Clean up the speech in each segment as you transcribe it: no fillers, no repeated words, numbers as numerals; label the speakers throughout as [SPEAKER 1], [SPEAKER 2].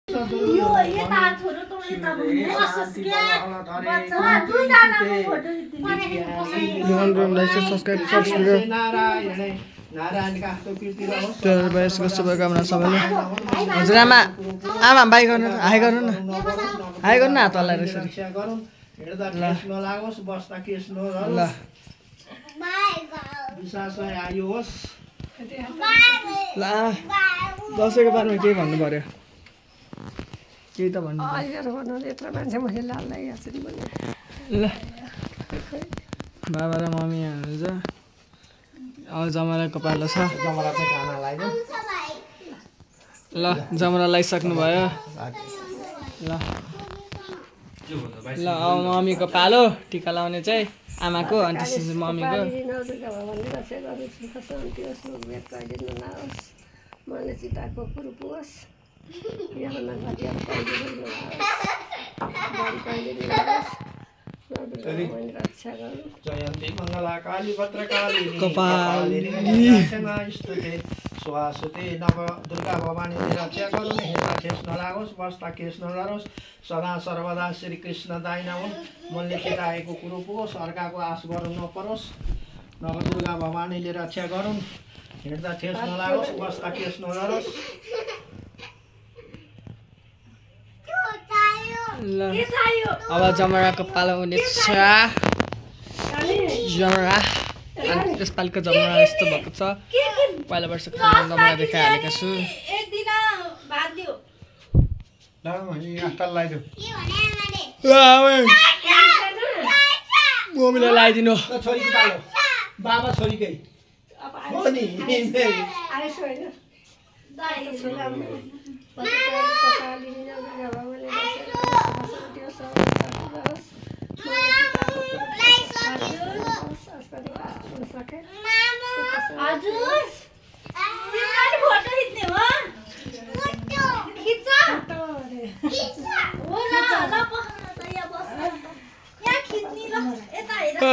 [SPEAKER 1] यो यता छोरो त यता बस्छ के बच्चा दुई जनाको फोटो
[SPEAKER 2] सब्सक्राइब नारायणका कीर्ति रहोस् शुभकामना सबैले हजुर आमा बाई गर्नु हाई गर्नु न हाई गर्नु न हात हल्लाएर यसरी
[SPEAKER 3] हेर्दा केस नलागोस् बस्दा केस नहोस्
[SPEAKER 2] ल
[SPEAKER 3] विश्वासलाई आयो होस्
[SPEAKER 2] ल दसैँको बारेमा के भन्नु पर्यो केही त भन्नु ल बाबा र मम्मी हुनुहुन्छ अब जमराको पालो छ
[SPEAKER 3] जमरा चाहिँ खाना लाग्यो
[SPEAKER 2] ल जमरा लगाइसक्नु भयो ल ल अब मम्मीको पालो टिका लाउने चाहिँ आमाको अनि त्यसपछि मम्मीको
[SPEAKER 3] जयन्ती मङ्गला काली भद्रकाली स्वासुते नव दुर्गा भवानीले रक्षा गरून् हेर्दा ठेस नलागोस् बस्दा केस नगरोस् सदा सर्वदा श्री कृष्ण दाइना हुन् मनले चिताएको कुरो पुगोस् अर्काको आश गर्नु नपरोस् नव दुर्गा भवानीले रक्षा गरून् हेर्दा ठेस नलागोस् बस्दा केस नगरोस्
[SPEAKER 2] ल अब जमराको पालो हुनेछ जमरा अनि त्यसपालिको जमरा यस्तो भएको छ पहिला वर्षको जमरा देखाइहालेको छु मम्मीलाई लगाइदिनु
[SPEAKER 3] छोरीको पालो बाबा छोरीकै हो नि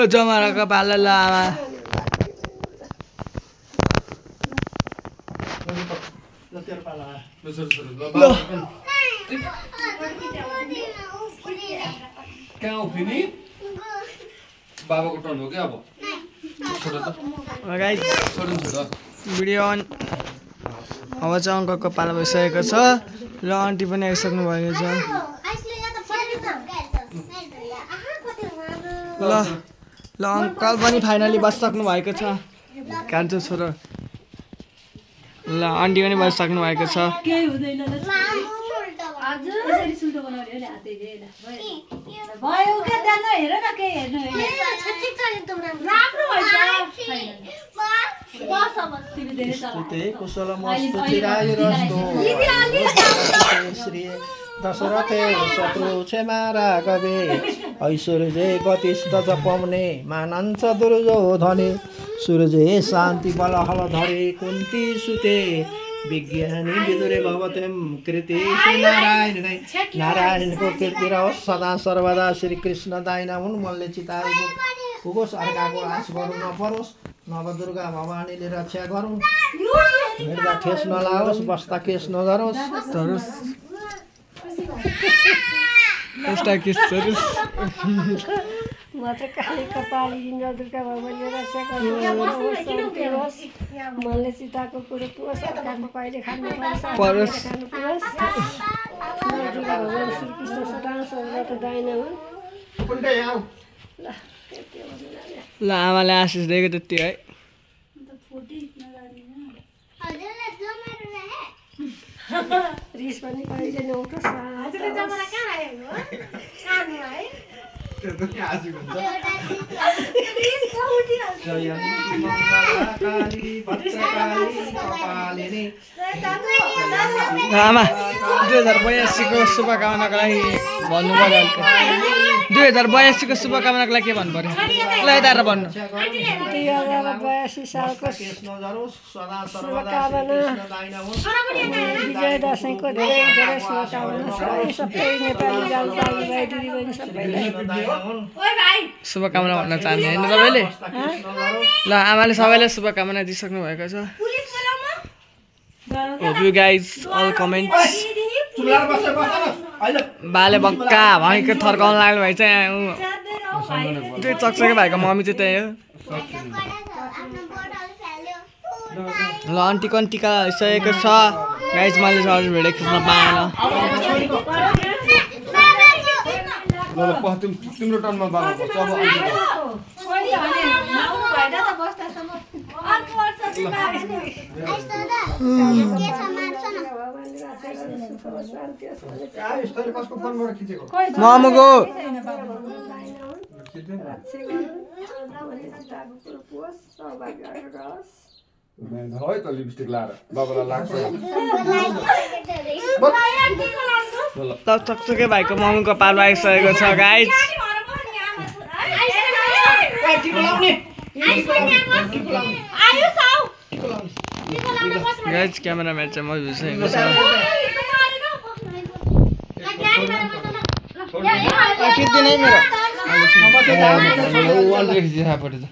[SPEAKER 2] जमराको पालो ल आमा
[SPEAKER 4] कहाँ उफ्रिने बाबाको टर्न हो क्या अब छोटो त
[SPEAKER 2] भिडियो अन अब चाहिँ अङ्कलको पालो भइसकेको छ र आन्टी पनि आइसक्नु भएको छ ल ल अङ्कल पनि फाइनली बसिसक्नु भएको छ कान्छो छोरो ल आन्टी पनि बसिसक्नु भएको छ
[SPEAKER 3] दशरथे शत्रु क्षमा राघवे ऐश्वर्य गतिष्ठ जपाउने मानन्छ दुर्योधने सूर्य शान्ति बल हल धरे कुन्ती सुते विज्ञानी विदुरे भवत्यम कृति नारायणको कीर्ति रहोस् सदा सर्वदा श्री कृष्ण दाइना हुन् मनले चिताएको पुगोस् अर्काको आश गर्नु नपरोस् नवदुर्गा भवानीले रक्षा गरून् हेर्दा ठेस नलागोस् बस्दा केस नगरोस्
[SPEAKER 5] म चाहिँ काली कपाली दुर्गा भगवानले रक्षा गर्नुहोस् मनले चिताको कुरो पुगोस् अर्काको कहिले खानु परोस् दुर्गा भगवान श्रीकृष्ण सदा सर्वदा दाइना हुन्
[SPEAKER 2] ल आमाले आशिष दिएको त्यति है
[SPEAKER 5] रिस पनि कहिले नउठोस्
[SPEAKER 2] आमा 2082 को शुभकामनाको लागि भन्नु पर्यो 2082 को शुभकामनाको लागि के भन्नु पर्यो ल यता भन्नु
[SPEAKER 5] 2082 सालको शुभकामना विजय दशैंको धेरै धेरै शुभकामना सबै नेपाली जालपाल भाइ दिदीबहिनी सबैलाई
[SPEAKER 2] शुभकामना भन्न चाहन्छु हैन तपाईले ल आमाले सबैलाई शुभकामना दिइसक्नु भएको छ Hope you guys all comments
[SPEAKER 3] चुलार बसेर बस न अहिले
[SPEAKER 2] बाले बक्का भयङ्कर थर्काउन लाग्नु भएछ यहाँ त्यही चकचके भाइको मम्मी चाहिँ त्यही हो ल आन्टीको पनि टिका लगाइसकेको छ गाइज मैले सर भिडियो खिच्न पाएन
[SPEAKER 4] ल तिम्रो टर्नमा बाबा बस्छ अब
[SPEAKER 3] कसको फोनबाट खिचेको
[SPEAKER 2] मामुको
[SPEAKER 4] है त लिपस्टिक लाएर बाबालाई लाग्छ
[SPEAKER 2] चकचके भाइको मम्मीको पालो आइसकेको छ गाइज गाइज क्यामेराम्यान चाहिँ म भिसेको छ खिच्दिनै मेरो
[SPEAKER 4] खिचिहापट्टि त